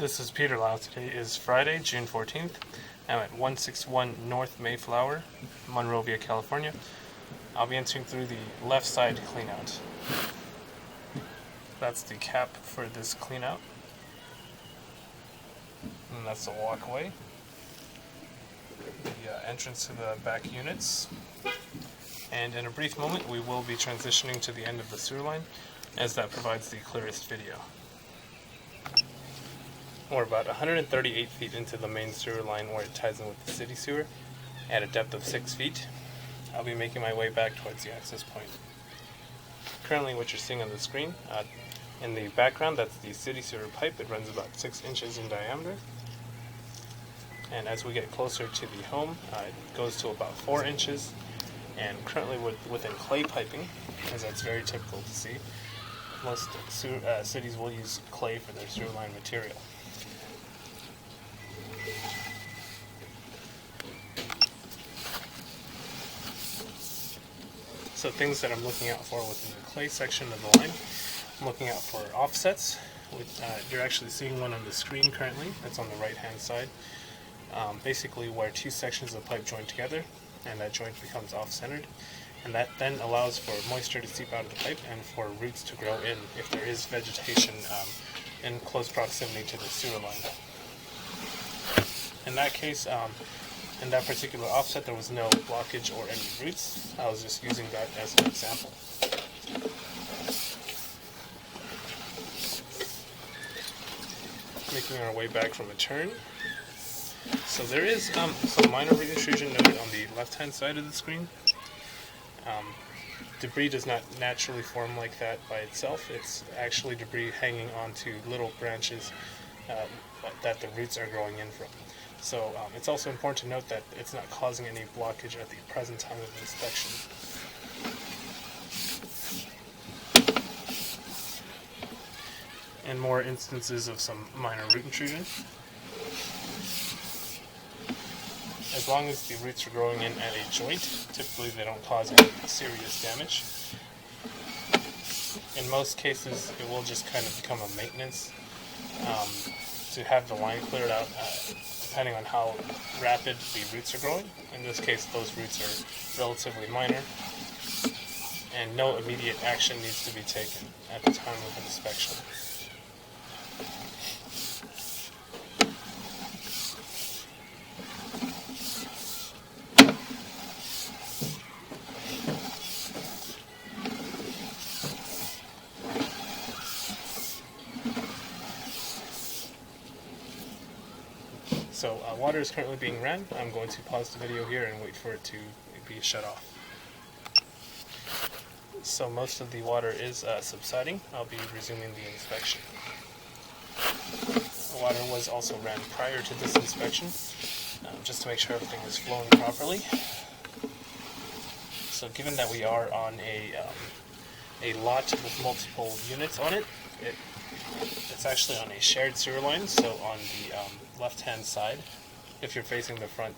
This is Peter Lau. Today is Friday, June 14th. I'm at 161 North Mayflower, Monrovia, California. I'll be entering through the left side cleanout. That's the cap for this cleanout. And that's the walkway. The entrance to the back units. And in a brief moment, we will be transitioning to the end of the sewer line, as that provides the clearest video. We're about 138 feet into the main sewer line where it ties in with the city sewer at a depth of 6 feet. I'll be making my way back towards the access point. Currently what you're seeing on the screen, in the background, that's the city sewer pipe. It runs about 6 inches in diameter. And as we get closer to the home, it goes to about 4 inches. And currently within clay piping, as that's very typical to see. Most cities will use clay for their sewer line material. So things that I'm looking out for within the clay section of the line, I'm looking out for offsets. You're actually seeing one on the screen currently. That's on the right hand side. Basically where two sections of pipe join together and that joint becomes off-centered. And that then allows for moisture to seep out of the pipe and for roots to grow in if there is vegetation in close proximity to the sewer line. In that case, in that particular offset, there was no blockage or any roots. I was just using that as an example. Making our way back from a turn. So there is some minor root intrusion noted on the left-hand side of the screen. Debris does not naturally form like that by itself. It's actually debris hanging onto little branches that the roots are growing in from. So it's also important to note that it's not causing any blockage at the present time of inspection. And more instances of some minor root intrusion. As long as the roots are growing in at a joint, typically they don't cause any serious damage. In most cases, it will just kind of become a maintenance to have the line cleared out, depending on how rapid the roots are growing. In this case, those roots are relatively minor, and no immediate action needs to be taken at the time of inspection. So water is currently being ran. I'm going to pause the video here and wait for it to be shut off. So most of the water is subsiding. I'll be resuming the inspection. The water was also ran prior to this inspection, just to make sure everything is flowing properly. So given that we are on a lot with multiple units on it, it's actually on a shared sewer line, so on the left-hand side, if you're facing the front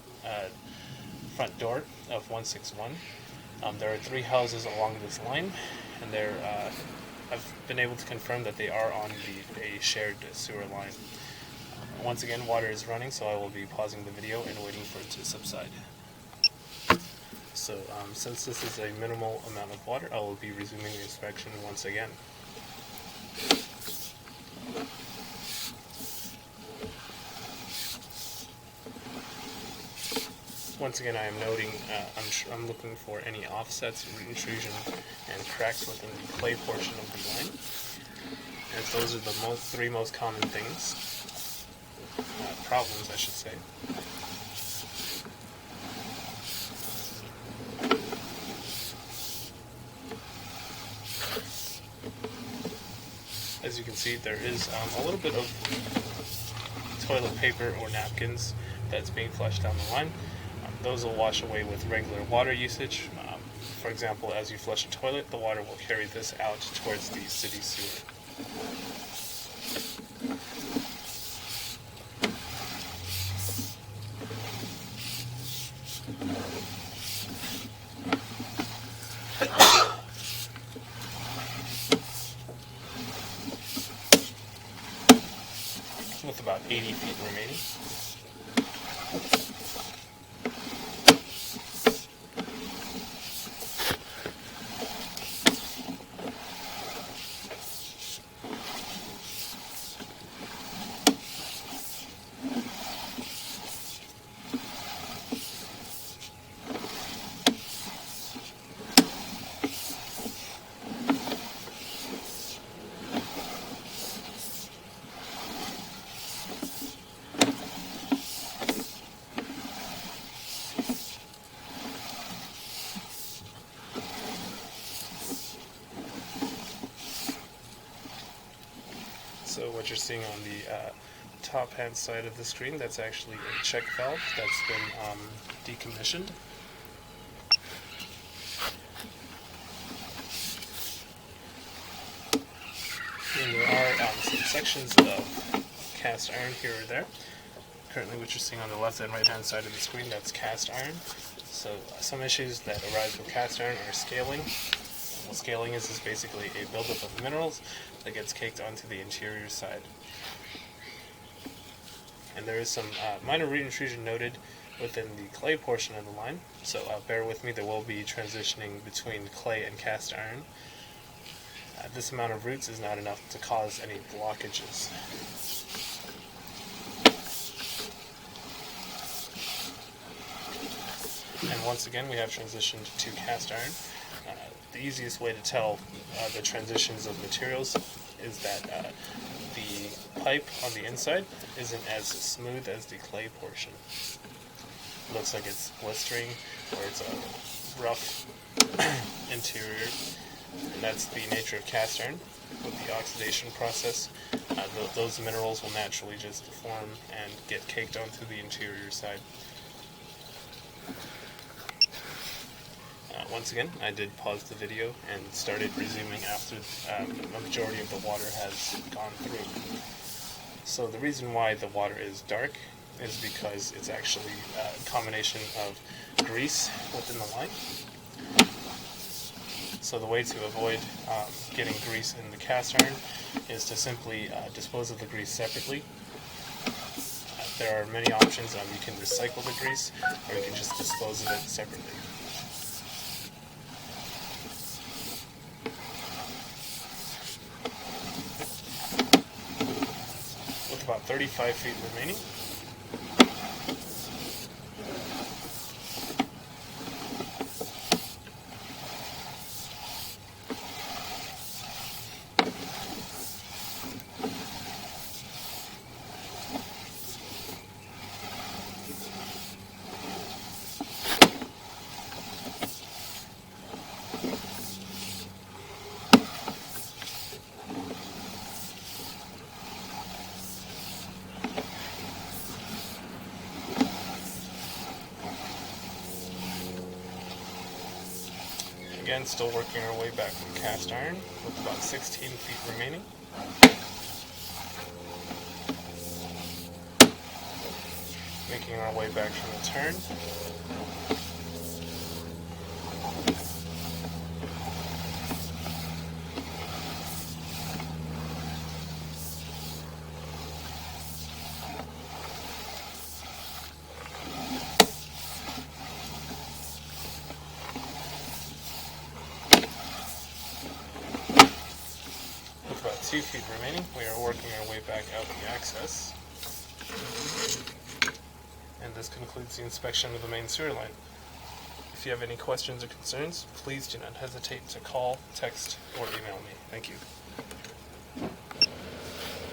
door of 161, there are 3 houses along this line, and I've been able to confirm that they are on a shared sewer line. Once again, water is running, so I will be pausing the video and waiting for it to subside. So since this is a minimal amount of water, I will be resuming the inspection once again. Once again, I am noting, I'm looking for any offsets, root intrusion, and cracks within the clay portion of the line, as those are the 3 most common things, problems I should say. As you can see, there is a little bit of toilet paper or napkins that's being flushed down the line. Those will wash away with regular water usage. For example, as you flush a toilet, the water will carry this out towards the city sewer. with about 80 feet remaining. So what you're seeing on the top hand side of the screen, that's actually a check valve that's been decommissioned. And there are some sections of cast iron here or there. Currently what you're seeing on the left and right hand side of the screen, that's cast iron. So some issues that arise with cast iron are scaling. What scaling is basically a buildup of minerals that gets caked onto the interior side. And there is some minor root intrusion noted within the clay portion of the line, so bear with me, there will be transitioning between clay and cast iron. This amount of roots is not enough to cause any blockages. And once again, we have transitioned to cast iron. The easiest way to tell the transitions of materials is that the pipe on the inside isn't as smooth as the clay portion. It looks like it's blistering, or it's a rough interior, and that's the nature of cast iron. With the oxidation process, those minerals will naturally just form and get caked onto the interior side. Once again, I did pause the video and started resuming after a majority of the water has gone through. So the reason why the water is dark is because it's actually a combination of grease within the line. So the way to avoid getting grease in the cast iron is to simply dispose of the grease separately. There are many options. You can recycle the grease, or you can just dispose of it separately. With about 35 feet remaining. Again, still working our way back from cast iron with about 16 feet remaining. Making our way back from the turn. With about 2 feet remaining, we are working our way back out the access. And this concludes the inspection of the main sewer line. If you have any questions or concerns, please do not hesitate to call, text, or email me. Thank you.